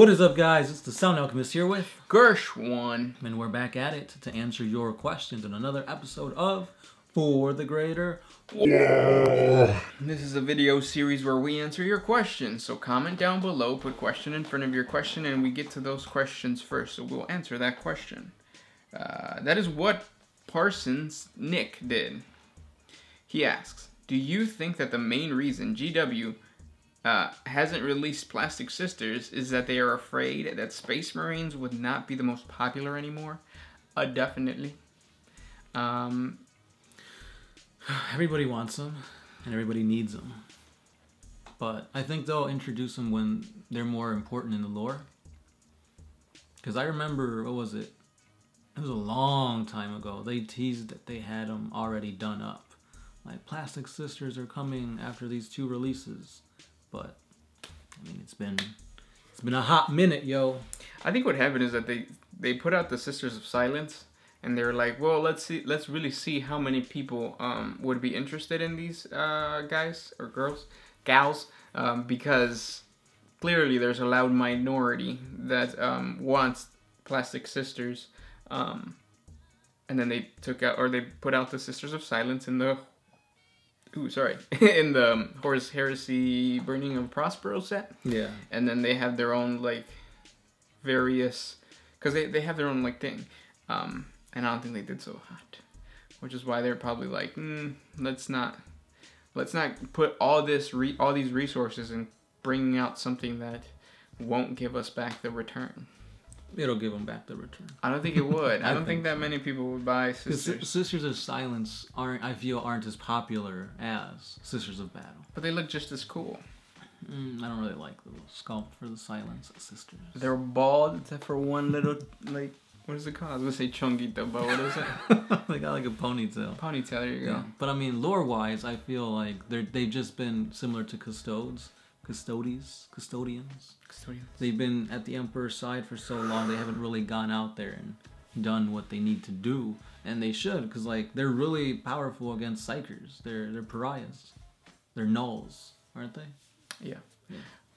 What is up, guys? It's the Sound Alchemist here with Gershwan. and we're back at it to answer your questions in another episode of For the Greater. This is a video series where we answer your questions. So comment down below, put question in front of your question, and we get to those questions first. So we'll answer that question. That is what Parsons Nick did. He asks, do you think that the main reason GW hasn't released Plastic Sisters is that they are afraid that Space Marines would not be the most popular anymore? Definitely. Everybody wants them and everybody needs them. But I think they'll introduce them when they're more important in the lore. Because I remember, what was it? It was a long time ago. They teased that they had them already done up. Like, Plastic Sisters are coming after these 2 releases. But, I mean, it's been a hot minute, yo. I think what happened is that they put out the Sisters of Silence, and they were like, well, let's really see how many people would be interested in these guys or gals, because clearly there's a loud minority that wants Plastic Sisters, and then they put out the Sisters of Silence in the in the Horus Heresy Burning of Prospero set. Yeah. And then they have their own, like, various, because they have their own, like, thing. And I don't think they did so hot. Which is why they're probably like, let's not put all these resources in bringing out something that won't give us back the return. It'll give them back the return. I don't think it would. I don't think that many people would buy Sisters. Sisters of Silence aren't as popular as Sisters of Battle. But they look just as cool. I don't really like the sculpt for the Silence Sisters. They're bald except for one little, like, what is it called? I was going to say chonguito, but what is it? They got like a ponytail. Ponytail, there you go. But I mean, lore-wise, I feel like they've just been similar to custodians. They've been at the Emperor's side for so long, they haven't really gone out there and done what they need to do. And they should, because like they're really powerful against Psychers. They're pariahs. They're nulls, aren't they? Yeah.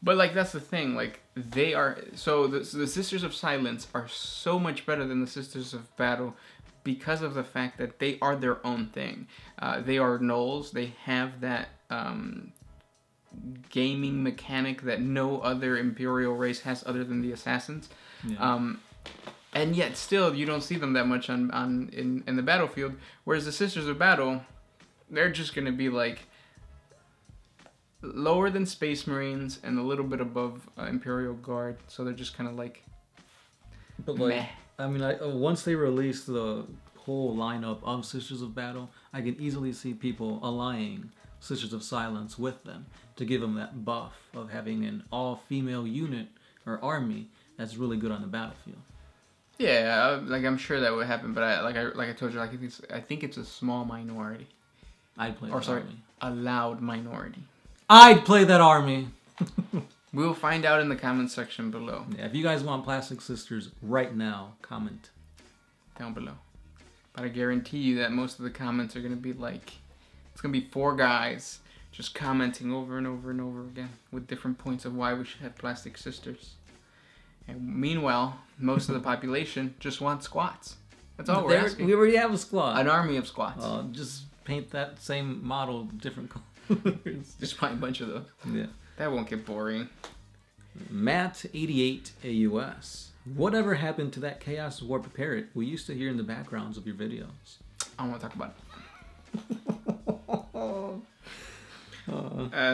But like that's the thing, like they are the Sisters of Silence are so much better than the Sisters of Battle because of the fact that they are their own thing. They are nulls. They have that gaming mechanic that no other Imperial race has other than the Assassins. Yeah. And yet still you don't see them that much in the battlefield. Whereas the Sisters of Battle, they're just gonna be like lower than Space Marines and a little bit above Imperial Guard, so they're just kind of like. But like, meh. I mean, once they release the whole lineup of Sisters of Battle, I can easily see people allying Sisters of Silence with them to give them that buff of having an all-female unit or army that's really good on the battlefield. Yeah, like I'm sure that would happen, but I told you, like I think it's a small minority. I'd play. A loud minority. I'd play that army. We'll find out in the comment section below. Yeah, if you guys want Plastic Sisters right now, comment down below. But I guarantee you that most of the comments are going to be like, it's going to be 4 guys just commenting over and over and over again with different points of why we should have Plastic Sisters. And meanwhile, most of the population just wants squats. That's all we're asking. We already have a squad. An army of squats. Just paint that same model different colors. Just buy a bunch of those. Yeah. That won't get boring. Matt88 AUS. Whatever happened to that Chaos Warp parrot we used to hear in the backgrounds of your videos? I don't want to talk about it.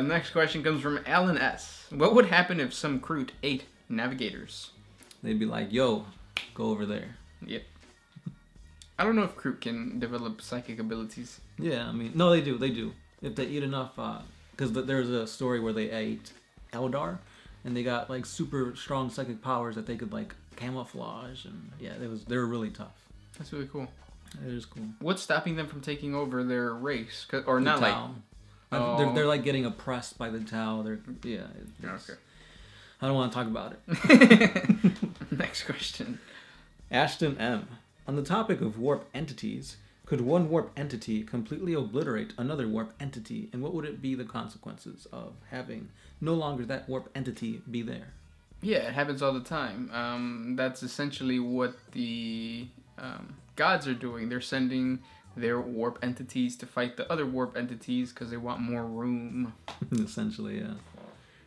Next question comes from Alan S. What would happen if some Kroot ate navigators? They'd be like, yo, go over there. Yep. I don't know if Kroot can develop psychic abilities. Yeah, I mean, no, they do. If they eat enough, because there's a story where they ate Eldar, and they got like super strong psychic powers that they could like camouflage, and yeah, they were really tough. That's really cool. It is cool. What's stopping them from taking over their race? Or not like... They're like getting oppressed by the Tau. Okay. I don't want to talk about it. Next question. Ashton M. On the topic of warp entities, could one warp entity completely obliterate another warp entity, and what would it be the consequences of having no longer that warp entity be there? Yeah, it happens all the time. That's essentially what the gods are doing. They're sending their warp entities to fight the other warp entities because they want more room. Essentially, yeah.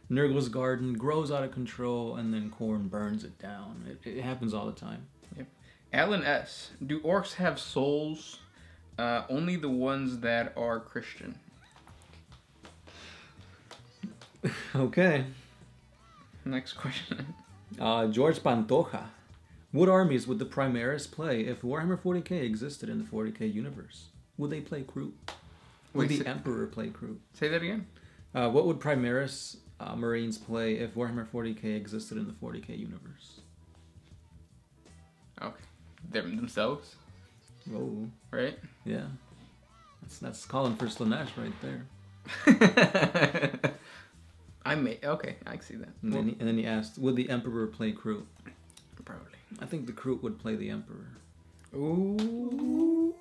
Nurgle's garden grows out of control, and then Khorne burns it down. It happens all the time. Yep. Alan S. Do orcs have souls? Only the ones that are Christian. Okay. Next question. George Pantoja. What armies would the Primaris play if Warhammer 40K existed in the 40K universe? Would they play Kroot? Would the Emperor play Kroot? Say that again? What would Primaris Marines play if Warhammer 40K existed in the 40K universe? Okay. Themselves? Oh. Right? Yeah. That's calling for Slanesh right there. Okay, I can see that. And then he asked, would the Emperor play Kroot? Probably. I think the Kroot would play the Emperor. Ooh.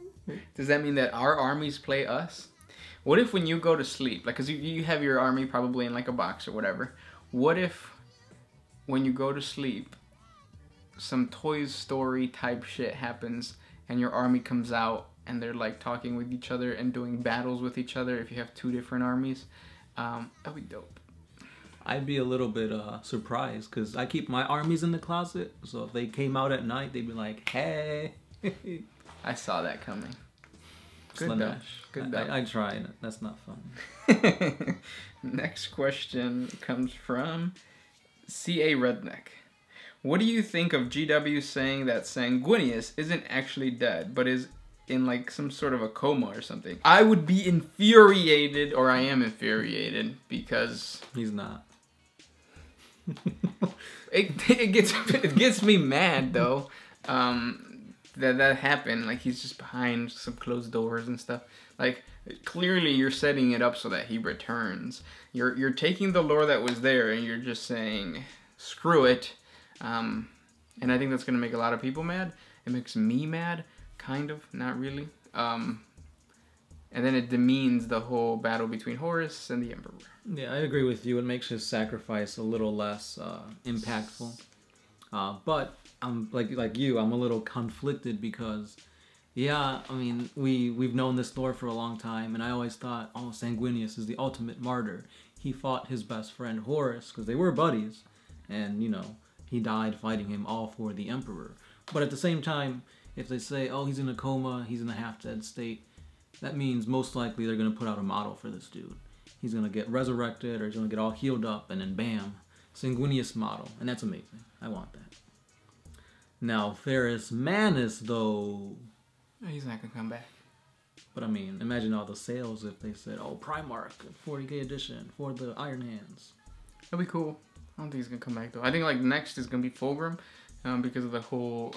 Does that mean that our armies play us? What if when you go to sleep, like, because you have your army probably in like a box or whatever. What if when you go to sleep, some Toy Story type shit happens and your army comes out and they're like talking with each other and doing battles with each other if you have two different armies? That'd be dope. I'd be a little bit surprised because I keep my armies in the closet. So if they came out at night, they'd be like, hey. I saw that coming. Good Slanesh. dash. Good dash. I tried. That's not fun. Next question comes from C.A. Redneck. What do you think of GW saying that Sanguinius isn't actually dead, but is in like some sort of a coma or something? I would be infuriated, or I am infuriated, because... He's not. it gets me mad, though, that happened. Like, he's just behind some closed doors and stuff. Like, clearly you're setting it up so that he returns. You're taking the lore that was there and you're just saying, screw it. And I think that's going to make a lot of people mad. It makes me mad, kind of, not really. And then it demeans the whole battle between Horus and the Emperor. Yeah, I agree with you. It makes his sacrifice a little less impactful. But I'm like you, I'm a little conflicted because, yeah, I mean, we've known this lore for a long time, and I always thought, oh, Sanguinius is the ultimate martyr. He fought his best friend Horus because they were buddies, and you know, he died fighting him all for the Emperor. But at the same time, if they say, oh, he's in a coma, he's in a half-dead state, that means most likely they're going to put out a model for this dude. He's going to get resurrected, or he's going to get all healed up, and then bam, Sanguinius model. And that's amazing. I want that. Now, Ferrus Manus, though... He's not going to come back. But I mean, imagine all the sales if they said, oh, Primarch, 40K edition for the Iron Hands. That'd be cool. I don't think he's going to come back, though. I think, like, next is going to be Fulgrim, because of the whole...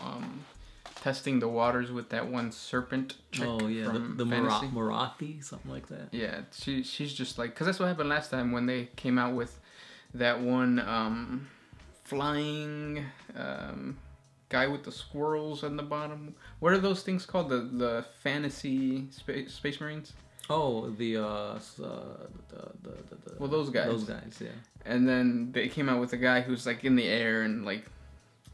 testing the waters with that one serpent chick. Oh yeah, from the Fantasy. Marathi, something like that. Yeah, she's just like, because that's what happened last time when they came out with that one flying guy with the squirrels on the bottom. What are those things called? The fantasy space marines? Oh, well, those guys. Those guys, yeah. And then they came out with a guy who's like in the air and like.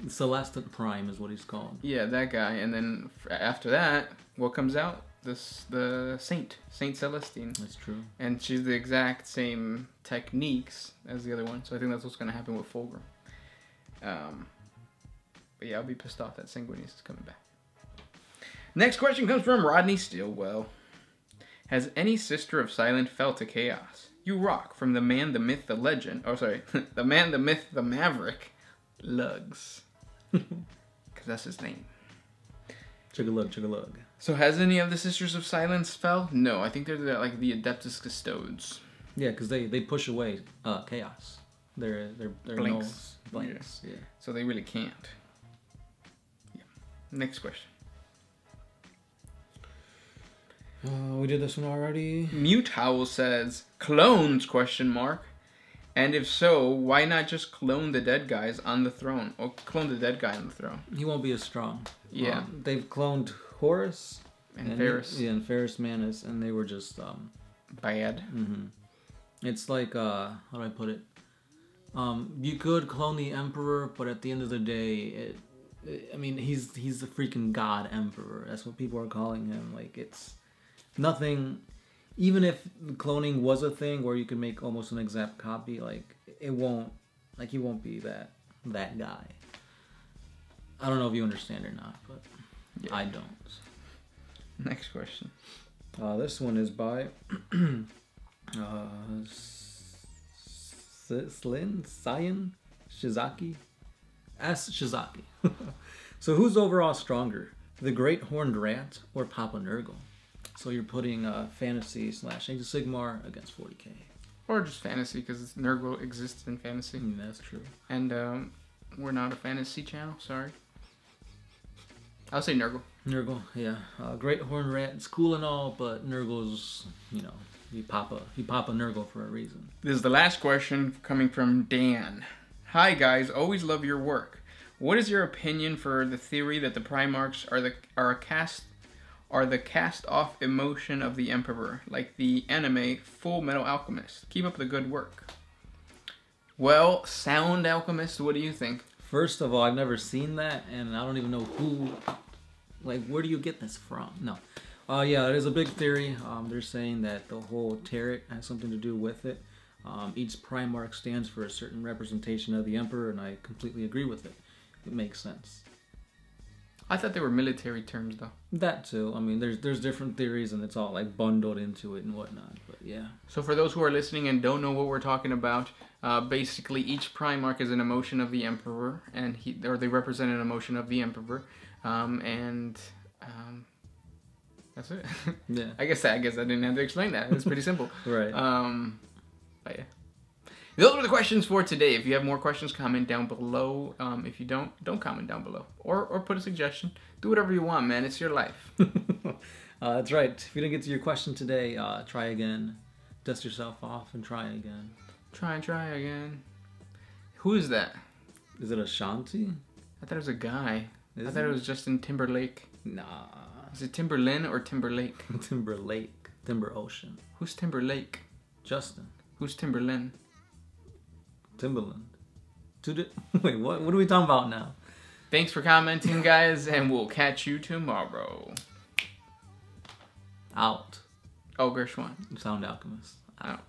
Celestant Prime is what he's called. Yeah, that guy. And then after that, what comes out? The Saint Celestine. That's true. And she's the exact same techniques as the other one. So I think that's what's going to happen with Fulgrim. But yeah, I'll be pissed off that Sanguinius is coming back. Next question comes from Rodney Stilwell. Has any Sister of Silent fell to chaos? You rock. From the man, the myth, the legend. Oh, sorry. The man, the myth, the maverick. Lugs. Because that's his name. Chug-a-lug, chug-a-lug. So has any of the Sisters of Silence fell? No, I think they're like the Adeptus Custodes. Yeah, because they push away chaos. They're Blanks. No blanks. Yeah. So they really can't. Yeah. Next question. We did this one already. Mute Howl says, clones, question mark. And if so, why not just clone the dead guys on the throne? Or clone the dead guy on the throne? He won't be as strong. Yeah. They've cloned Horus. And Ferrus. And Ferrus Manus, and they were just... Bad. Mm-hmm. It's like, how do I put it? You could clone the Emperor, but at the end of the day, I mean, he's the freaking God Emperor. That's what people are calling him. Like, it's nothing. Even if cloning was a thing where you could make almost an exact copy, like it won't, like he won't be that guy. I don't know if you understand or not, but yeah. I don't. Next question. This one is by Cyan Shizaki. Ask Shizaki. So who's overall stronger, the Great Horned Rat or Papa Nurgle? So you're putting fantasy / Age of Sigmar against 40K. Or just fantasy, because Nurgle exists in fantasy. That's true. And we're not a fantasy channel, sorry. I'll say Nurgle. Nurgle, yeah. Great Horned Rat, it's cool and all, but Nurgle's, you know, you pop a Nurgle for a reason. This is the last question coming from Dan. Hi guys, always love your work. What is your opinion for the theory that the Primarchs are the cast-off emotion of the Emperor, like the anime Full Metal Alchemist? Keep up the good work. Well, Sound Alchemist, what do you think? First of all, I've never seen that, and I don't even know who, like, where do you get this from? No. Yeah, it is a big theory. They're saying that the whole Tarot has something to do with it. Each Primarch stands for a certain representation of the Emperor, and I completely agree with it. It makes sense. I thought they were military terms, though. That too. I mean, there's different theories, and it's all like bundled into it and whatnot. But yeah. So for those who are listening and don't know what we're talking about, basically each Primarch is an emotion of the Emperor, and they represent an emotion of the Emperor, that's it. Yeah. I guess I didn't have to explain that. It's pretty simple. Right. But yeah. Those were the questions for today. If you have more questions, comment down below. If you don't comment down below. Or put a suggestion. Do whatever you want, man. It's your life. That's right. If you didn't get to your question today, try again. Dust yourself off and try again. Try and try again. Who is that? Is it Ashanti? I thought it was a guy. I thought it was Justin Timberlake. Nah. Is it Timberlin or Timberlake? Timberlake. Timber Ocean. Who's Timberlake? Justin. Who's Timberlin? Timberland. Wait, what are we talking about now? Thanks for commenting, guys, and we'll catch you tomorrow. Out. Oh, Gershwan. Sound Alchemist. Out.